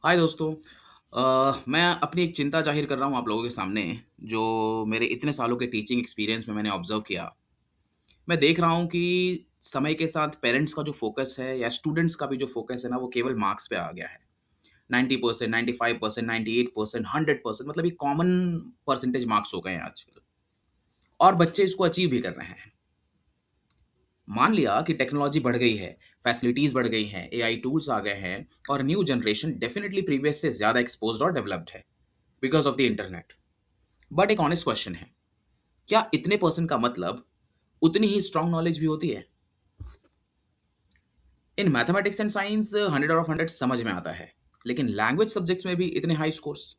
हाय दोस्तों। मैं अपनी एक चिंता ज़ाहिर कर रहा हूँ आप लोगों के सामने, जो मेरे इतने सालों के टीचिंग एक्सपीरियंस में मैंने ऑब्ज़र्व किया। मैं देख रहा हूँ कि समय के साथ पेरेंट्स का जो फ़ोकस है या स्टूडेंट्स का भी जो फ़ोकस है ना, वो केवल मार्क्स पे आ गया है। 90%, 95%, 98%, 100% मतलब ये कॉमन परसेंटेज मार्क्स हो गए हैं आजकल और बच्चे इसको अचीव भी कर रहे हैं। मान लिया कि टेक्नोलॉजी बढ़ गई है, फैसिलिटीज़ बढ़ गई हैं, एआई टूल्स आ गए हैं और न्यू जनरेशन डेफ़िनिटली प्रीवियस से ज़्यादा एक्सपोज़्ड और डेवलप्ड है, because of the internet. But एक ऑनेस्ट क्वेश्चन है, क्या इतने परसेंट का मतलब उतनी ही स्ट्रॉन्ग नॉलेज भी होती है? In mathematics and science 100 out of 100 समझ में आता है, लेकिन लैंग्वेज सब्जेक्ट्स में भी इतने हाई स्कोर्स,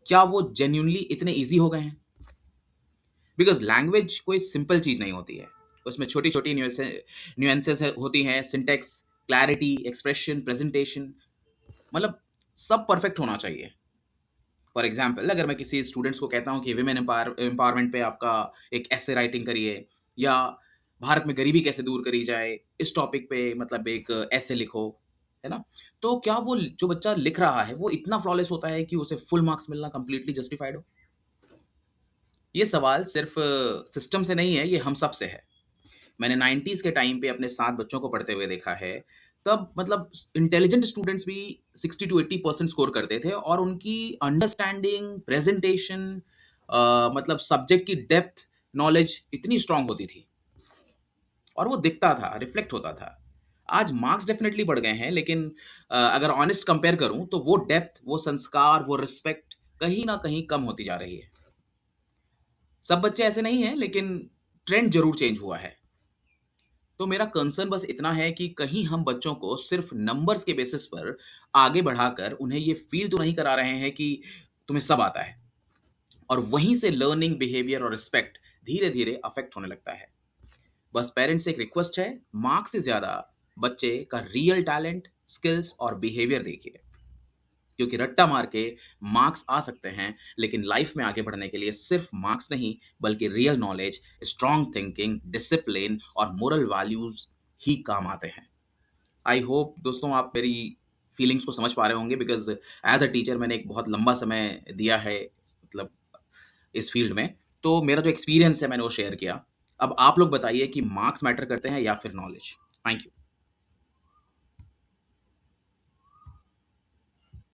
क्या वो जेन्युइनली इतने ईज़ी हो गए हैं? बिकॉज़ लैंग्वेज कोई सिंपल चीज़ नहीं होती है। उसमें छोटी-छोटी न्यूएंसेस होती हैं, सिंटैक्स, क्लैरिटी, एक्सप्रेशन, प्रेजेंटेशन, मतलब सब परफेक्ट होना चाहिए। फॉर एग्जांपल अगर मैं किसी स्टूडेंट्स को कहता हूँ कि विमेन एम्पावरमेंट पे आपका एक एसे राइटिंग करिए या भारत में गरीबी कैसे दूर करी जाए, इस टॉपिक पे मतलब एक एसे लिखो, है ना? तो क्या वो जो बच्चा लिख रहा है वो इतना फ्लॉलेस होता है कि उसे फुल मार्क्स मिलना कंप्लीटली जस्टिफाइड हो? ये सवाल सिर्फ सिस्टम से नहीं है, ये हम सब से है। मैंने 90s के टाइम पे अपने 7 बच्चों को पढ़ते हुए देखा है। तब मतलब इंटेलिजेंट स्टूडेंट्स भी 60 टू 80% स्कोर करते थे और उनकी अंडरस्टैंडिंग, प्रेजेंटेशन मतलब सब्जेक्ट की डेप्थ, नॉलेज इतनी स्ट्रांग होती थी और वो दिखता था, रिफ्लेक्ट होता था। आज मार्क्स डेफिनिटली बढ़ गए हैं, लेकिन अगर ऑनेस्ट कंपेयर करूँ तो वो डेप्थ, वो संस्कार, वो रिस्पेक्ट कहीं न कहीं कम होती जा रही है। सब बच्चे ऐसे नहीं हैं, लेकिन ट्रेंड ज़रूर चेंज हुआ है। तो मेरा कंसर्न बस इतना है कि कहीं हम बच्चों को सिर्फ नंबर्स के बेसिस पर आगे बढ़ाकर उन्हें ये फील तो नहीं करा रहे हैं कि तुम्हें सब आता है और वहीं से लर्निंग, बिहेवियर और रिस्पेक्ट धीरे-धीरे अफेक्ट होने लगता है। बस पेरेंट्स से एक रिक्वेस्ट है, मार्क्स से ज़्यादा बच्चे का रियल टैलेंट, स्किल्स और बिहेवियर देखिए। क्योंकि रट्टा मार के मार्क्स आ सकते हैं, लेकिन लाइफ में आगे बढ़ने के लिए सिर्फ मार्क्स नहीं, बल्कि real knowledge, strong thinking, discipline और मोरल वैल्यूज ही काम आते हैं। आई होप दोस्तों आप मेरी फीलिंग्स को समझ पा रहे होंगे, बिकॉज एज अ टीचर मैंने एक बहुत लंबा समय दिया है, मतलब इस फील्ड में। तो मेरा जो एक्सपीरियंस है मैंने वो शेयर किया। अब आप लोग बताइए कि मार्क्स मैटर करते हैं या फिर नॉलेज। Thank you.